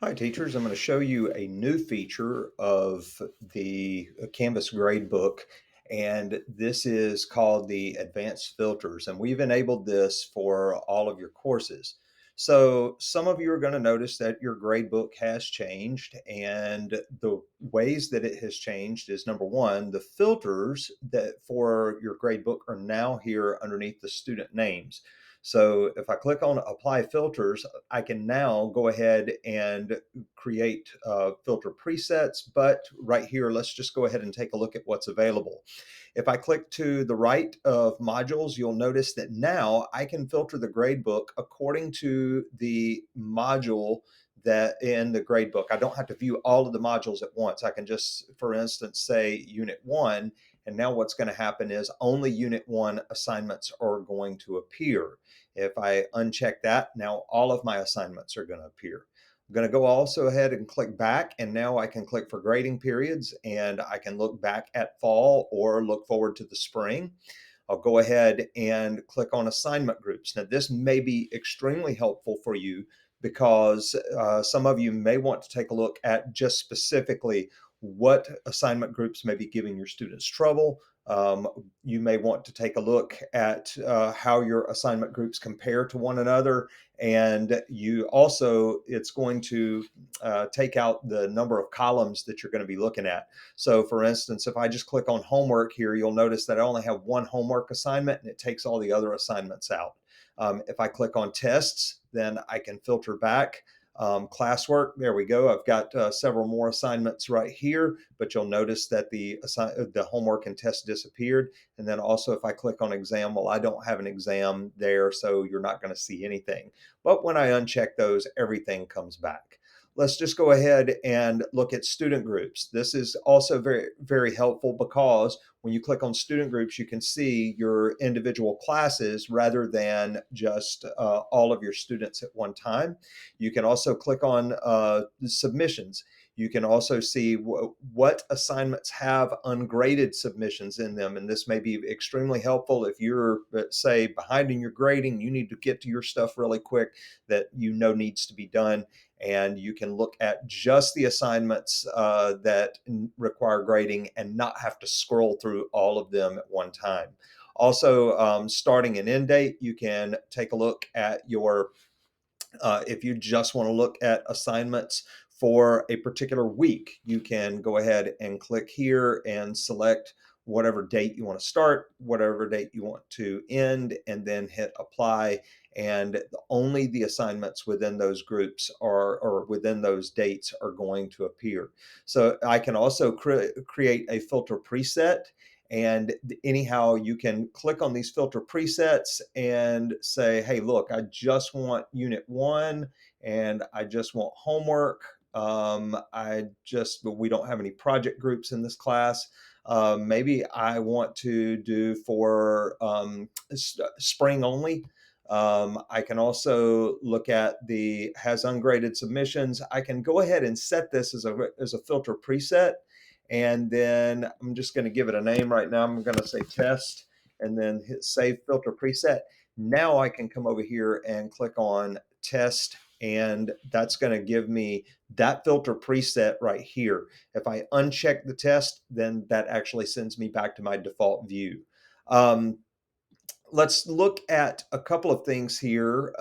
Hi teachers, I'm going to show you a new feature of the Canvas gradebook, and this is called the Advanced Filters, and we've enabled this for all of your courses. So some of you are going to notice that your gradebook has changed, and the ways that it has changed is number one, the filters that for your gradebook are now here underneath the student names. So if I click on apply filters, I can now go ahead and create filter presets, but right here, let's just go ahead and take a look at what's available. If I click to the right of modules, you'll notice that now I can filter the gradebook according to the module that in the gradebook. I don't have to view all of the modules at once. I can just, for instance, say Unit 1, and now what's going to happen is only Unit 1 assignments are going to appear. If I uncheck that, now all of my assignments are going to appear. I'm going to go also ahead and click back, and now I can click for grading periods, and I can look back at fall or look forward to the spring. I'll go ahead and click on assignment groups. Now, this may be extremely helpful for you because some of you may want to take a look at just specifically what assignment groups may be giving your students trouble. You may want to take a look at how your assignment groups compare to one another. And you also, it's going to take out the number of columns that you're going to be looking at. So for instance, if I just click on homework here, you'll notice that I only have one homework assignment and it takes all the other assignments out. If I click on tests, then I can filter back. Classwork, there we go. I've got several more assignments right here, but you'll notice that the homework and test disappeared. And then also if I click on exam, well, I don't have an exam there, so you're not going to see anything. But when I uncheck those, everything comes back. Let's just go ahead and look at student groups. This is also very, very helpful because when you click on student groups, you can see your individual classes rather than just all of your students at one time. You can also click on the submissions. You can also see what assignments have ungraded submissions in them. And this may be extremely helpful if you're, say, behind in your grading, you need to get to your stuff really quick that you know needs to be done. And you can look at just the assignments that require grading and not have to scroll through all of them at one time. Also, starting and end date, you can take a look at your if you just want to look at assignments for a particular week, you can go ahead and click here and select whatever date you want to start, whatever date you want to end, and then hit apply. And only the assignments within those groups or within those dates are going to appear. So I can also create a filter preset, and anyhow, you can click on these filter presets and say, hey, look, I just want Unit 1 and I just want homework. We don't have any project groups in this class. Maybe I want to do for spring only. I can also look at the has ungraded submissions. I can go ahead and set this as a filter preset. And then I'm just going to give it a name right now. I'm going to say test and then hit save filter preset. Now I can come over here and click on test, and that's going to give me that filter preset right here. If I uncheck the test, then that actually sends me back to my default view. Let's look at a couple of things here.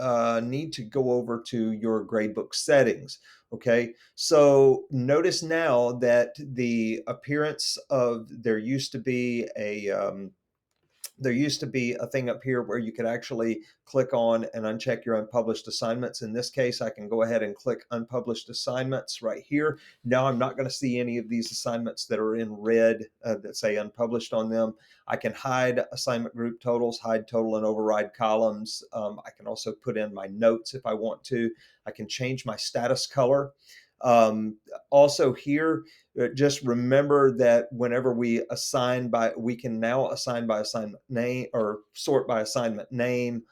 Need to go over to your gradebook settings. Okay, so notice now that the appearance of there used to be a thing up here where you could actually click on and uncheck your unpublished assignments. In this case, I can go ahead and click unpublished assignments right here. Now I'm not going to see any of these assignments that are in red that say unpublished on them. I can hide assignment group totals, hide total and override columns. I can also put in my notes if I want to. I can change my status color. Also here, just remember that whenever we can now assign by assignment name or sort by assignment name.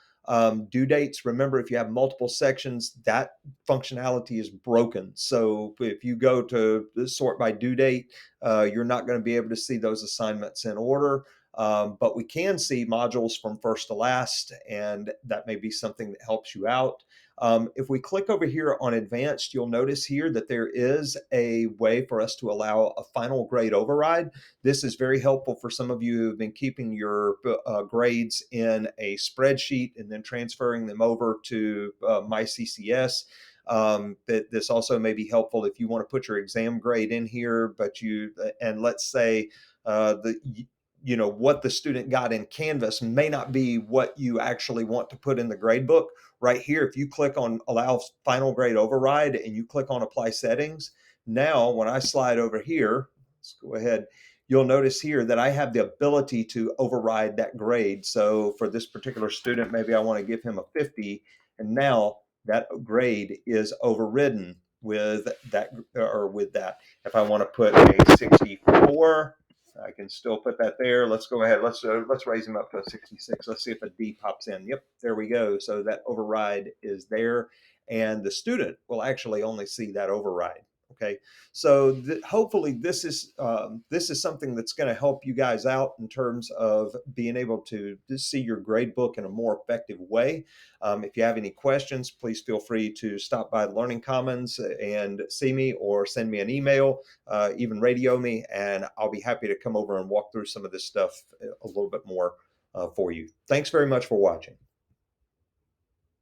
Due dates, remember if you have multiple sections, that functionality is broken. So if you go to sort by due date, you're not going to be able to see those assignments in order. But we can see modules from first to last, and that may be something that helps you out. If we click over here on advanced, you'll notice here that there is a way for us to allow a final grade override. This is very helpful for some of you who've been keeping your grades in a spreadsheet and then transferring them over to MyCCS. This also may be helpful if you want to put your exam grade in here, but and let's say the what the student got in Canvas may not be what you actually want to put in the grade book. Right here, if you click on allow final grade override and you click on apply settings, now when I slide over here, let's go ahead, you'll notice here that I have the ability to override that grade. So for this particular student, maybe I want to give him a 50, and now that grade is overridden with that. If I want to put a 64, I can still put that there. Let's go ahead. Let's raise him up to a 66. Let's see if a D pops in. Yep, there we go. So that override is there, and the student will actually only see that override. Okay, so hopefully this is something that's going to help you guys out in terms of being able to see your grade book in a more effective way. If you have any questions, please feel free to stop by Learning Commons and see me, or send me an email, even radio me, and I'll be happy to come over and walk through some of this stuff a little bit more for you. Thanks very much for watching.